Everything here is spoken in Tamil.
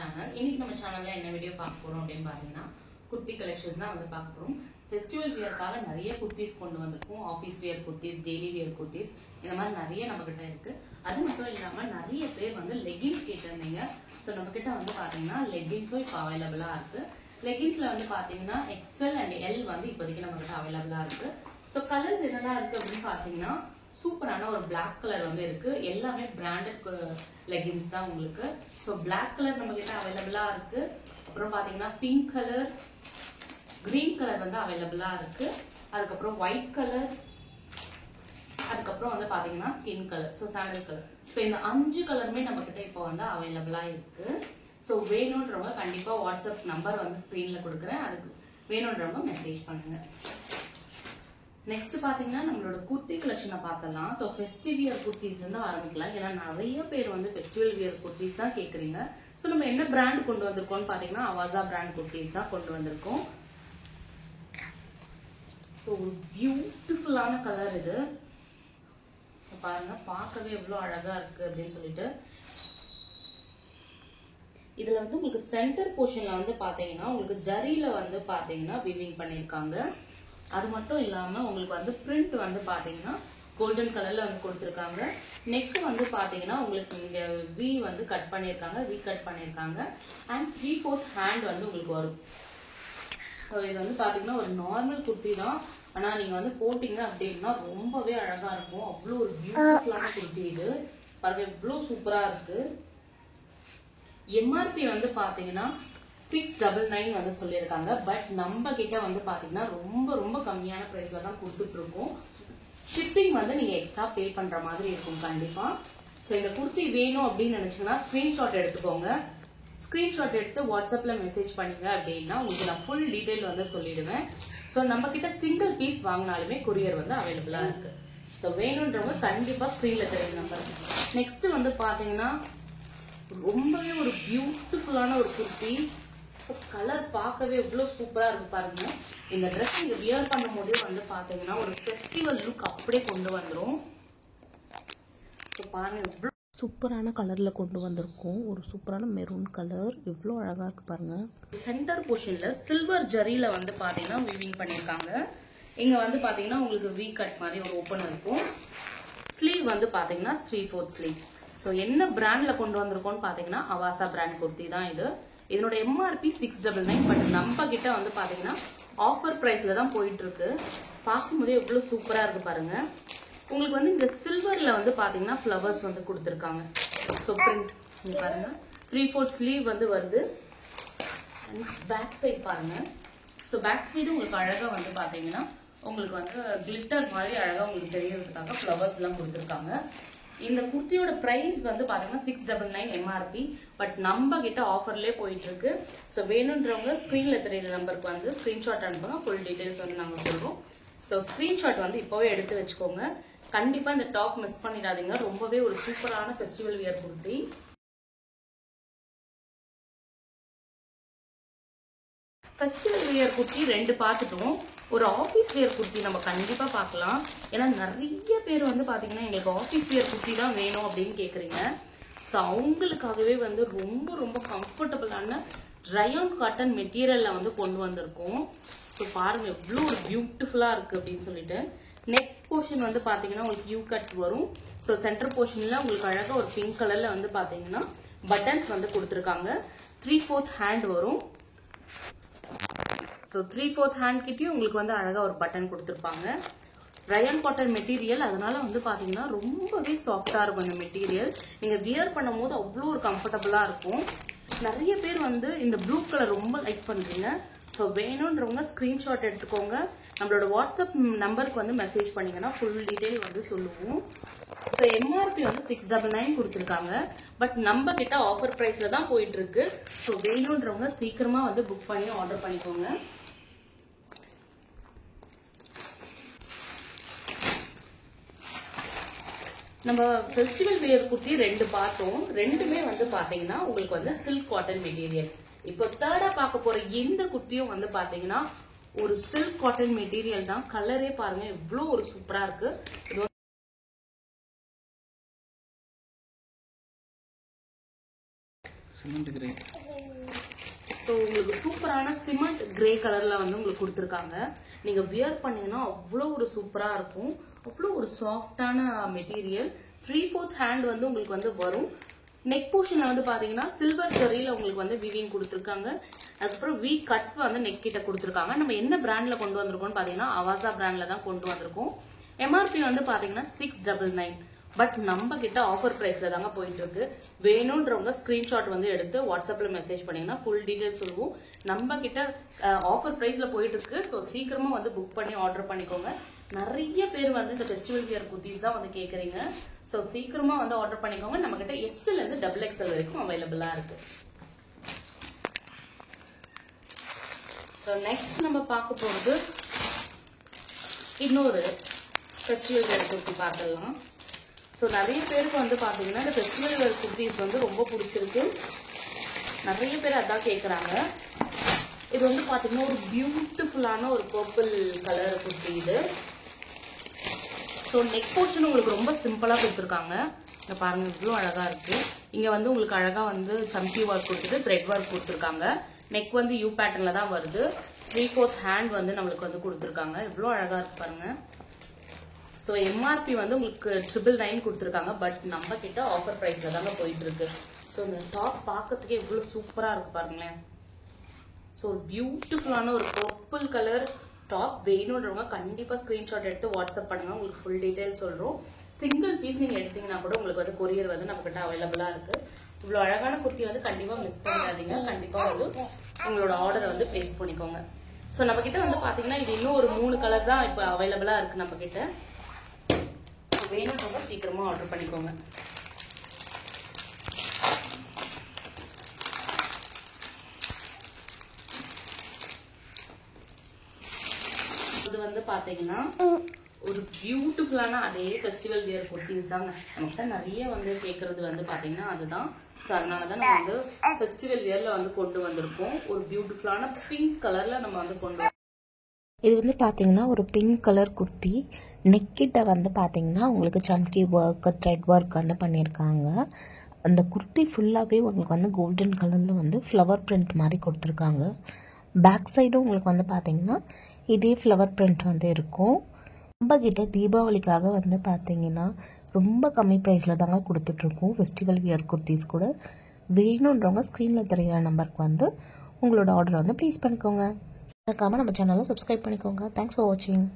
channel. இன்னைக்கு நம்ம சேனல்ல என்ன வீடியோ பார்க்க போறோம் அப்படினு பாத்தீங்கன்னா குர்த்தி கலெக்ஷன்ஸ் தான் வந்து பார்க்க போறோம். ஃபெஸ்டிவல் வியர்க்காக நிறைய குர்த்திஸ் கொண்டு வந்திருக்கோம். Office wear kurtis, daily wear kurtis இந்த மாதிரி நிறைய நம்ம கிட்ட இருக்கு. அது மட்டும் இல்லாம நிறைய பேர் வந்து லெகின்ஸ் கேட்டிருந்தீங்க. சோ நம்ம கிட்ட வந்து பாத்தீங்கன்னா லெகின்ஸும் இப்போ அவைலபிளா இருக்கு. லெகின்ஸ்ல வந்து பாத்தீங்கன்னா XL and L வந்து இப்போதைக்கு நம்ம கிட்ட அவைலபிளா இருக்கு. சோ கலர்ஸ் என்னெல்லாம் இருக்கு அப்படின்னு பாத்தீங்கன்னா சூப்பரான ஒரு பிளாக் கலர் வந்து இருக்கு. எல்லாமே பிராண்டட் லெகின்ஸ் தான் உங்களுக்கு. சோ பிளாக் கலர் நம்ம கிட்ட அவைலபிளா இருக்கு. அப்புறம் பாத்தீங்கன்னா பிங்க் கலர், கிரீன் கலர் வந்து அவைலபிளா இருக்கு. அதுக்கப்புறம் ஒயிட் கலர், அதுக்கப்புறம் வந்து பாத்தீங்கன்னா skin colour, so sandal colour. So இந்த 5 கலருமே நம்ம கிட்ட இப்போ வந்து அவைலபிளா இருக்கு. சோ வேணும்ன்றவங்க கண்டிப்பா வாட்ஸ்அப் நம்பர் வந்து ஸ்கிரீன்ல கொடுக்குறேன். அதுக்கு வேணும்ன்றவங்க மெசேஜ் பண்ணுங்க. நெக்ஸ்ட் பாத்தீங்கன்னா நம்மளோட குர்த்தி கலெக்ஷனை பார்த்தலாம். ஸோ ஃபெஸ்டிவ் வியர் குர்த்திஸ் வந்து ஆரம்பிக்கலாம். ஏன்னா நிறைய பேர் வந்து ஃபெஸ்டிவல் வியர் குர்த்திஸ் தான் கேட்குறீங்க. ஸோ நம்ம என்ன பிராண்ட் கொண்டு வந்திருக்கோம்னு பாத்தீங்கன்னா அவாசா பிராண்ட் குர்த்திஸ் தான் கொண்டு வந்திருக்கோம். ஸோ ஒரு பியூட்டிஃபுல்லான கலர் இது பாருங்க, பார்க்கவே எவ்வளோ அழகா இருக்கு அப்படின்னு சொல்லிட்டு. இதுல வந்து உங்களுக்கு சென்டர் போர்ஷன்ல வந்து பாத்தீங்கன்னா உங்களுக்கு ஜரியில வந்து பாத்தீங்கன்னா வீவிங் பண்ணிருக்காங்க. அது மட்டும் இல்லாம உங்களுக்கு வந்து பிரிண்ட் வந்து பாத்தீங்கன்னா கோல்டன் கலர்ல வந்து கொடுத்திருக்காங்க. நெக் வந்து பாத்தீங்கன்னா உங்களுக்கு இங்க வி வந்து கட் பண்ணிருக்காங்க, வி கட் பண்ணிருக்காங்க. அண்ட் 3/4 ஹேண்ட் வந்து உங்களுக்கு வரும். ஸோ இது வந்து பாத்தீங்கன்னா ஒரு நார்மல் குர்த்தி தான். ஆனா நீங்க வந்து போட்டீங்க அப்படின்னா ரொம்பவே அழகா இருக்கும். அவ்வளோ ஒரு பியூட்டிஃபுல்லான குர்த்தி இது. பாருங்க எவ்வளவு சூப்பரா இருக்கு. எம்ஆர்பி வந்து பாத்தீங்கன்னா 699 வந்து சொல்லியிருக்காங்க. பட் நம்ம கிட்ட வந்து பாத்தீங்கன்னா ரொம்ப ரொம்ப கம்மியான பிரைஸ்ல தான் கொடுத்துட்டு இருக்கோம். ஷிப்பிங் வந்து நீங்க எக்ஸ்ட்ரா பே பண்ற மாதிரி இருக்கும் கண்டிப்பா. ஸோ இந்த குர்த்தி வேணும் அப்படின்னு நினைச்சீங்கன்னா ஸ்கிரீன்ஷாட் எடுத்துக்கோங்க. ஸ்கிரீன்ஷாட் எடுத்து வாட்ஸ்அப்ல மெசேஜ் பண்ணீங்க அப்படின்னா உங்களுக்கு நான் ஃபுல் டீடைல் வந்து சொல்லிடுவேன். ஸோ நம்ம கிட்ட சிங்கிள் பீஸ் வாங்கினாலுமே கொரியர் வந்து அவைலபிளா இருக்கு. ஸோ வேணும்ன்றவங்க கண்டிப்பா ஸ்கிரீன்ல தெரியும் நம்பர். நெக்ஸ்ட் வந்து பாத்தீங்கன்னா ரொம்பவே ஒரு பியூட்டிஃபுல்லான ஒரு குர்த்தி. கலர் பார்க்கவே எவ்வளவு சூப்பரா இருக்கு பாருங்க. இந்த ட்ரெஸ் நீங்க வியர் பண்ணும் போதே வந்து பாத்தீங்கன்னா ஒரு ஃபெஸ்டிவல் லுக் அப்படியே கொண்டு வந்துரும். பாருங்க எவ்வளவு சூப்பரான கலர்ல கொண்டு வந்திருக்கோம். ஒரு சூப்பரான மெரூன் கலர், எவ்வளவு அழகா இருக்கு பாருங்க. சென்டர் போர்ஷன்ல சில்வர் ஜரியில வந்து பாத்தீங்கன்னா வீவிங் பண்ணிருக்காங்க. இங்க வந்து பாத்தீங்கன்னா உங்களுக்கு வி கட் மாதிரி ஒரு ஓபன் இருக்கும். ஸ்லீவ் வந்து பாத்தீங்கன்னா 3/4 ஸ்லீவ். ஸோ என்ன பிராண்ட்ல கொண்டு வந்திருக்கோம்னு பாத்தீங்கன்னா அவாசா பிராண்ட் குர்த்தி தான் இது. இதனோட எம்ஆர்பி 699. பட் நம்ம கிட்ட வந்து பாத்தீங்கன்னா ஆஃபர் பிரைஸ்ல தான் போயிட்டு இருக்கு. பார்க்கும்போதே எவ்வளவு சூப்பரா இருக்கு பாருங்க. உங்களுக்கு வந்து இந்த சில்வர்ல வந்து பாத்தீங்கன்னா ஃபிளவர்ஸ் வந்து கொடுத்துருக்காங்க. ஸோ பிரிண்ட் பாருங்க 3/4 ஸ்லீவ் வந்து வருது. பேக் சைட் பாருங்க. ஸோ பேக் சைடு உங்களுக்கு அழகா வந்து பாத்தீங்கன்னா உங்களுக்கு வந்து கிளிட்டர் மாதிரி அழகா உங்களுக்கு தெரியறதுக்காக ஃபிளவர்ஸ் எல்லாம் கொடுத்துருக்காங்க. இந்த குர்த்தியோட பிரைஸ் வந்து பாத்தீங்கன்னா 699 எம்ஆர்பி. பட் நம்ம கிட்ட ஆஃபர்லயே போயிட்டு இருக்கு. ஸோ வேணும்ன்றவங்க ஸ்கிரீன்ல தெரியுற நம்பருக்கு வந்து ஸ்கிரீன்ஷாட் அனுப்புங்க. ஃபுல் டீடைல்ஸ் வந்து நாங்க சொல்றோம். ஸோ ஸ்கிரீன்ஷாட் வந்து இப்பவே எடுத்து வச்சுக்கோங்க. கண்டிப்பா இந்த டாப் மிஸ் பண்ணிடாதீங்க. ரொம்பவே ஒரு சூப்பரான festival wear kurti. Festival wear kurti 2 பார்த்துட்டோம். ஒரு ஆஃபீஸ் வியர் குர்த்தி நம்ம கண்டிப்பா பார்க்கலாம். ஏன்னா நிறைய பேர் வந்து பாத்தீங்கன்னா எங்களுக்கு ஆஃபீஸ் வியர் குர்த்தி தான் வேணும் அப்படின்னு கேக்குறீங்க. ஸோ அவங்களுக்காகவே வந்து ரொம்ப ரொம்ப கம்ஃபர்டபுளான ரயான் காட்டன் மெட்டீரியல்ல வந்து கொண்டு வந்திருக்கோம். ஸோ பாருங்க எவ்வளோ ஒரு பியூட்டிஃபுல்லா இருக்கு அப்படின்னு சொல்லிட்டு. நெக் போர்ஷன் வந்து பாத்தீங்கன்னா உங்களுக்கு யூ கட் வரும். ஸோ சென்டர் போர்ஷன்ல உங்களுக்கு அழகா ஒரு பிங்க் கலர்ல வந்து பாத்தீங்கன்னா பட்டன்ஸ் வந்து கொடுத்துருக்காங்க. 3/4 ஹேண்ட் வரும். ஸோ 3/4 ஹேண்ட் கிட்டயும் உங்களுக்கு வந்து அழகா ஒரு பட்டன் கொடுத்துருப்பாங்க. ரயான் காட்டன் மெட்டீரியல், அதனால வந்து பாத்தீங்கன்னா ரொம்பவே சாஃப்டா இருக்கும் இந்த மெட்டீரியல். நீங்க வியர் பண்ணும் போது அவ்வளோ ஒரு கம்ஃபர்டபுளா இருக்கும். நிறைய பேர் வந்து இந்த ப்ளூ கலர் ரொம்ப லைக் பண்றீங்க. ஸோ வேணும்ன்றவங்க ஸ்கிரீன்ஷாட் எடுத்துக்கோங்க. நம்மளோட வாட்ஸ்அப் நம்பருக்கு வந்து மெசேஜ் பண்ணீங்கன்னா ஃபுல் டீடைல் வந்து சொல்லுவோம். ஸோ எம்ஆர்பி வந்து 699 கொடுத்துருக்காங்க. பட் நம்ம கிட்ட ஆஃபர் பிரைஸ்ல தான் போயிட்டு இருக்கு. ஸோ வேணும்ன்றவங்க சீக்கிரமா வந்து புக் பண்ணி ஆர்டர் பண்ணிக்கோங்க. நம்ம ஃபெஸ்டிவல் வியர் குர்த்தி 2 பார்த்தோம். 2மே வந்து பாத்தீங்கன்னா உங்களுக்கு வந்து சில்க் காட்டன் மெட்டீரியல். இப்போ தேர்டா பார்க்க போற இந்த குர்த்தியும் வந்து பாத்தீங்கன்னா ஒரு சில்க் காட்டன் மெட்டீரியல் தான். கலரே பாருங்க எவ்வளவு ஒரு சூப்பரா இருக்கு. சிமெண்ட் கிரே ஸோ உங்களுக்கு சூப்பரான சிமெண்ட் கிரே கலர்ல வந்து உங்களுக்கு கொடுத்துருக்காங்க. நீங்க வியர் பண்ணீங்கன்னா அவ்வளோ ஒரு சூப்பரா இருக்கும். அவ்வளோ ஒரு சாஃப்டான மெட்டீரியல். 3/4 ஹேண்ட் வந்து உங்களுக்கு வந்து வரும். நெக் போர்ஷன்ல வந்து பாத்தீங்கன்னா சில்வர் ஜரியில உங்களுக்கு வந்து வீவிங் கொடுத்துருக்காங்க. அதுக்கப்புறம் வி கட் வந்து நெக் கிட்ட கொடுத்துருக்காங்க. நம்ம என்ன பிராண்ட்ல கொண்டு வந்திருக்கோம்னு பாத்தீங்கன்னா அவாசா பிராண்ட்ல தான் கொண்டு வந்திருக்கோம். எம்ஆர்பி வந்து பாத்தீங்கன்னா 699. பட் நம்ம கிட்ட ஆஃபர் பிரைஸ்ல தாங்க போயிட்டு இருக்கு. வேணும்ன்றவங்க ஸ்கிரீன்ஷாட் வந்து எடுத்து வாட்ஸ்அப்ல மெசேஜ் பண்ணீங்கன்னா ஃபுல் டீடைல் சொல்லுவோம். நம்ம கிட்ட ஆஃபர் பிரைஸ்ல போயிட்டு இருக்கு. ஸோ சீக்கிரமா வந்து புக் பண்ணி ஆர்டர் பண்ணிக்கோங்க. நிறைய பேர் வந்து இந்த ஃபெஸ்டிவல் வியர் குர்த்திஸ் தான் வந்து கேக்குறீங்க. ஸோ சீக்கிரமா வந்து ஆர்டர் பண்ணிக்கோங்க. நம்ம கிட்ட எஸ்ல இருந்து XXL வரைக்கும் அவைலபிளா இருக்கு. ஸோ நெக்ஸ்ட் நம்ம பார்க்க போறது இன்னொரு ஃபெஸ்டிவல் வியர் குர்த்தி பார்க்கலாம். ஸோ நிறைய பேருக்கு வந்து பாத்தீங்கன்னா இந்த ஃபெஸ்டிவல் வியர் குர்த்திஸ் வந்து ரொம்ப பிடிச்சிருக்கு. நிறைய பேர் அதான் கேட்குறாங்க. இது வந்து பாத்தீங்கன்னா ஒரு பியூட்டிஃபுல்லான ஒரு பர்பிள் கலர் குர்த்தி இது. ஸோ நெக் போர்ஷன் உங்களுக்கு ரொம்ப சிம்பிளா கொடுத்துருக்காங்க. இங்க பாருங்க இவ்வளோ அழகா இருக்கு. இங்க வந்து உங்களுக்கு அழகா வந்து சம்கி ஒர்க் கொடுத்துட்டு த்ரெட் ஒர்க் கொடுத்துருக்காங்க. நெக் வந்து யூ பேட்டர்ன்ல தான் வருது. 3/4 ஹேண்ட் வந்து நம்மளுக்கு வந்து கொடுத்துருக்காங்க. இவ்வளோ அழகா இருக்கு பாருங்க. ஸோ எம்ஆர்பி வந்து உங்களுக்கு 999 கொடுத்துருக்காங்க. பட் நம்ம கிட்ட ஆஃபர் பிரைஸ்ல தாங்க போயிட்டு இருக்கு. ஸோ இந்த டாப் பார்க்கறதுக்கே இவ்வளோ சூப்பரா இருக்கு பாருங்களேன். ஸோ ஒரு பியூட்டிஃபுல்லான ஒரு பர்பிள் கலர் டாப் வேணுன்றவங்க கண்டிப்பா ஸ்கிரீன்ஷாட் எடுத்து வாட்ஸ்அப் பண்ணுங்க. உங்களுக்கு ஃபுல் டீடைல் சொல்றோம். சிங்கிள் பீஸ் நீங்க எடுத்தீங்கன்னா கூட உங்களுக்கு வந்து கொரியர் வந்து நம்ம கிட்ட அவைலபிளா இருக்கு. இவ்வளோ அழகான குர்த்தி வந்து கண்டிப்பா மிஸ் பண்ணாதீங்க. கண்டிப்பா வந்து உங்களோட ஆர்டரை வந்து பிளேஸ் பண்ணிக்கோங்க. ஸோ நம்ம கிட்ட வந்து பாத்தீங்கன்னா இது இன்னும் ஒரு 3 கலர் தான் இப்போ அவைலபிளா இருக்கு நம்ம கிட்ட. வேணுன்றவங்க சீக்கிரமா ஆர்டர் பண்ணிக்கோங்க. இது வந்து பாத்தீங்கன்னா ஒரு பியூட்டிஃபுல்லான அதே ஃபெஸ்டிவல் வியர் குர்த்திஸ் தாங்க. நமக்கு நிறைய வந்து கேட்கறது வந்து பாத்தீங்கன்னா அதுதான். ஸோ அதனாலதான் நம்ம வந்து ஃபெஸ்டிவல் வியர்ல வந்து கொண்டு வந்திருக்கோம். ஒரு பியூட்டிஃபுல்லான பிங்க் கலர்ல நம்ம வந்து கொண்டு. இது வந்து பார்த்தீங்கன்னா ஒரு பிங்க் கலர் குர்த்தி. நெக்கிட்ட வந்து பார்த்தீங்கன்னா உங்களுக்கு சம்கி ஒர்க் த்ரெட் ஒர்க் வந்து பண்ணியிருக்காங்க. அந்த குர்த்தி ஃபுல்லாகவே உங்களுக்கு வந்து கோல்டன் கலரில் வந்து ஃப்ளவர் பிரிண்ட் மாதிரி கொடுத்துருக்காங்க. பேக் சைடும் உங்களுக்கு வந்து பார்த்தீங்கன்னா இதே ஃப்ளவர் பிரிண்ட் வந்து இருக்கும். நம்ம கிட்ட தீபாவளிக்காக வந்து பார்த்தீங்கன்னா ரொம்ப கம்மி ப்ரைஸில் தாங்க கொடுத்துட்ருக்கோம் ஃபெஸ்டிவல் வியர் குர்த்திஸ் கூட. வேணுன்றவங்க ஸ்க்ரீனில் தெரிகிற நம்பருக்கு வந்து உங்களோட ஆர்டர் வந்து ப்ளேஸ் பண்ணிக்கோங்க. மறக்காமல் நம்ம சேனலை சப்ஸ்கிரைப் பண்ணிக்கோங்க. தேங்க்ஸ் ஃபார் வாட்சிங்.